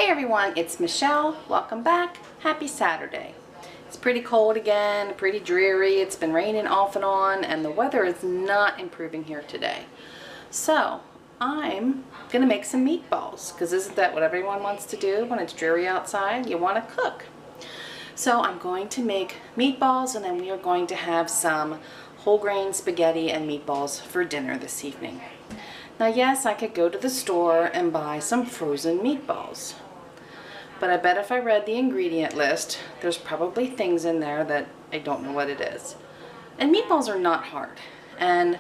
Hey everyone, it's Michelle. Welcome back. Happy Saturday. It's pretty cold again, pretty dreary. It's been raining off and on, and the weather is not improving here today. So I'm gonna make some meatballs, because isn't that what everyone wants to do when it's dreary outside? You want to cook. So I'm going to make meatballs, and then we are going to have some whole grain spaghetti and meatballs for dinner this evening. Now yes, I could go to the store and buy some frozen meatballs, but I bet if I read the ingredient list, there's probably things in there that I don't know what it is. And meatballs are not hard, and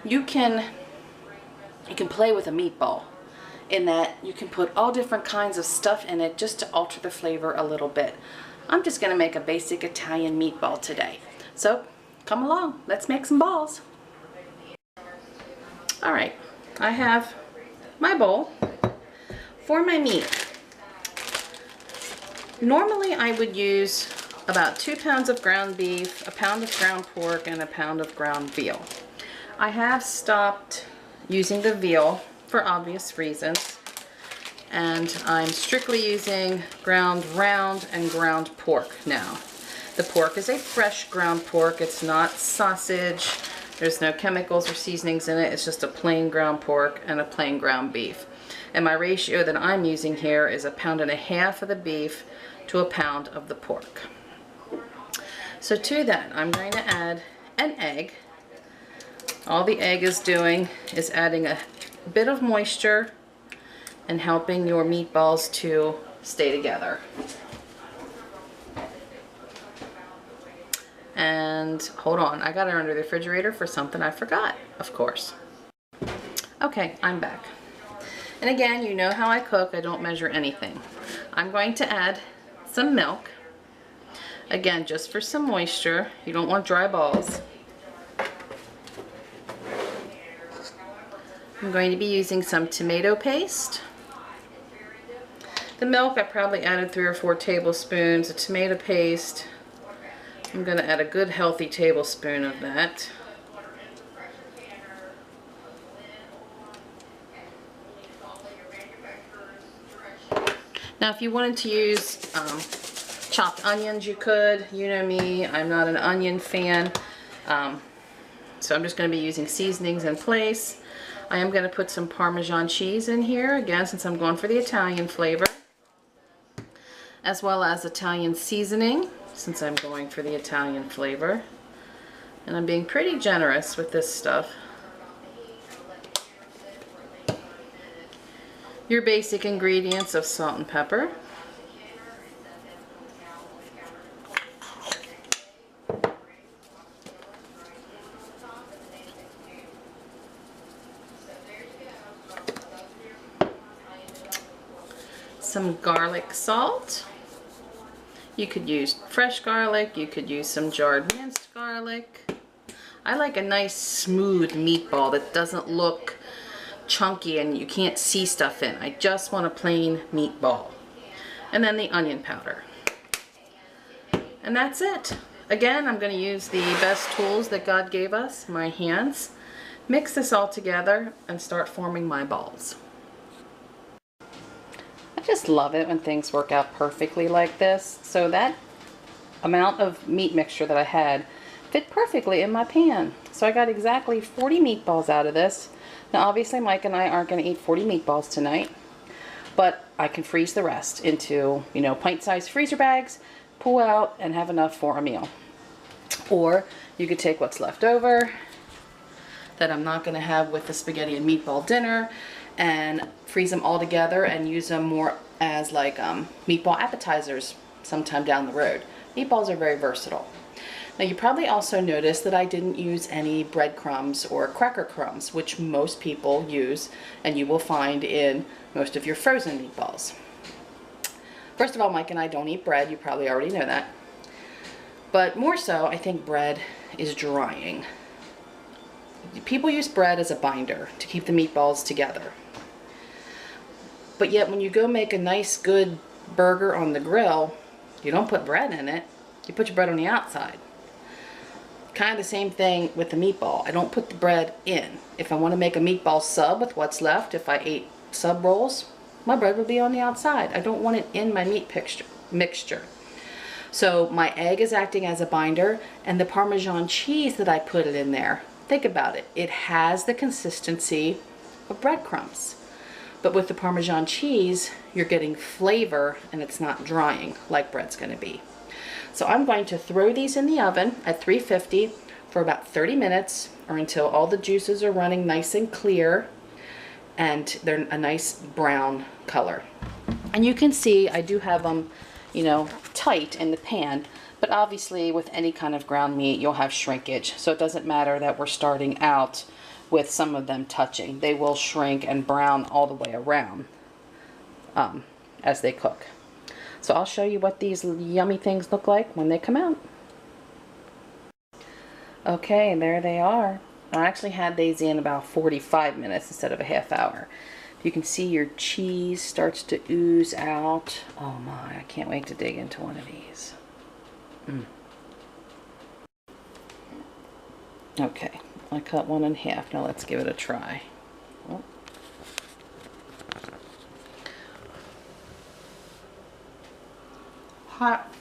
you can play with a meatball in that you can put all different kinds of stuff in it just to alter the flavor a little bit. I'm just going to make a basic Italian meatball today. So come along, let's make some balls. Alright, I have my bowl for my meat. Normally I would use about 2 pounds of ground beef, a pound of ground pork, and a pound of ground veal. I have stopped using the veal for obvious reasons, and I'm strictly using ground round and ground pork now. The pork is a fresh ground pork. It's not sausage. There's no chemicals or seasonings in it. It's just a plain ground pork and a plain ground beef. And my ratio that I'm using here is 1.5 pounds of the beef to 1 pound of the pork. So to that, I'm going to add an egg. All the egg is doing is adding a bit of moisture and helping your meatballs to stay together. And hold on, I got it under the refrigerator for something I forgot, of course. Okay, I'm back. And again, you know how I cook, I don't measure anything. I'm going to add some milk. Again, just for some moisture. You don't want dry balls. I'm going to be using some tomato paste. The milk, I probably added 3 or 4 tablespoons. The tomato paste, I'm going to add a good healthy tablespoon of that. Now if you wanted to use chopped onions, you could. You know me, I'm not an onion fan. So I'm just going to be using seasonings in place. I am going to put some Parmesan cheese in here, again, since I'm going for the Italian flavor, as well as Italian seasoning, since I'm going for the Italian flavor. And I'm being pretty generous with this stuff. Your basic ingredients of salt and pepper. Some garlic salt. You could use fresh garlic, you could use some jarred minced garlic. I like a nice smooth meatball that doesn't look chunky and you can't see stuff in. I just want a plain meatball. And then the onion powder. And that's it. Again, I'm going to use the best tools that God gave us, my hands. Mix this all together and start forming my balls. I just love it when things work out perfectly like this. So that amount of meat mixture that I had fit perfectly in my pan. So I got exactly 40 meatballs out of this. Now obviously Mike and I aren't going to eat 40 meatballs tonight, but I can freeze the rest into, you know, pint-sized freezer bags, pull out, and have enough for a meal. Or you could take what's left over that I'm not going to have with the spaghetti and meatball dinner and freeze them all together and use them more as like meatball appetizers sometime down the road. Meatballs are very versatile. Now you probably also noticed that I didn't use any breadcrumbs or cracker crumbs, which most people use and you will find in most of your frozen meatballs. First of all, Mike and I don't eat bread. You probably already know that. But more so, I think bread is drying. People use bread as a binder to keep the meatballs together. But yet when you go make a nice good burger on the grill, you don't put bread in it. You put your bread on the outside. Kind of the same thing with the meatball. I don't put the bread in. If I want to make a meatball sub with what's left, if I ate sub rolls, my bread would be on the outside. I don't want it in my meat mixture. So my egg is acting as a binder, and the Parmesan cheese that I put it in there, think about it. It has the consistency of breadcrumbs. But with the Parmesan cheese, you're getting flavor and it's not drying like bread's going to be. So I'm going to throw these in the oven at 350 for about 30 minutes, or until all the juices are running nice and clear and they're a nice brown color. And you can see I do have them, you know, tight in the pan, but obviously with any kind of ground meat you'll have shrinkage, so it doesn't matter that we're starting out with some of them touching. They will shrink and brown all the way around as they cook. So I'll show you what these yummy things look like when they come out. Okay, there they are. I actually had these in about 45 minutes instead of a half hour. You can see your cheese starts to ooze out. Oh my, I can't wait to dig into one of these. Okay, I cut one in half. Now let's give it a try. Oh. Hot.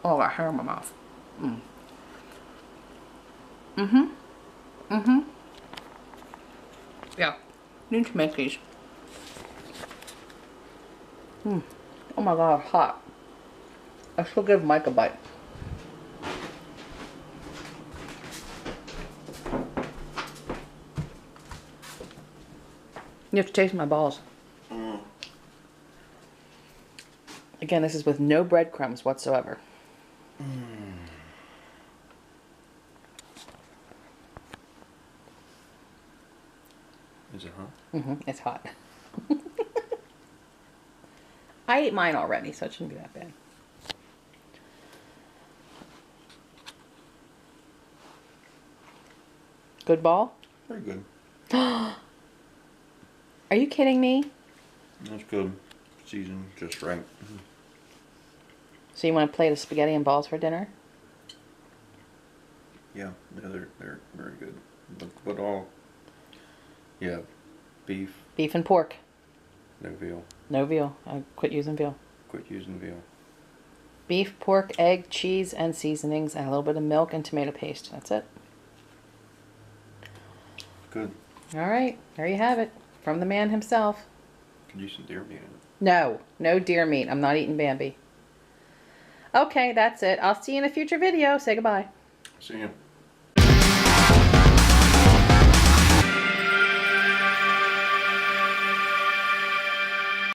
Oh, I hair in my mouth. Yeah, need to make these. Oh my god, hot. I still give Mike a bite. You have to taste my balls. Again, this is with no breadcrumbs whatsoever. Is it hot? It's hot. I ate mine already, so it shouldn't be that bad. Good ball? Very good. Are you kidding me? That's good. Seasoned just right. So you want a plate of spaghetti and balls for dinner? Yeah, they're very good. But all, yeah, beef. Beef and pork. No veal. No veal. I quit using veal. Quit using veal. Beef, pork, egg, cheese, and seasonings, and a little bit of milk and tomato paste. That's it. Good. All right, there you have it. From the man himself. Could use some deer meat in it. No, no deer meat. I'm not eating Bambi. Okay, that's it. I'll see you in a future video. Say goodbye. See ya.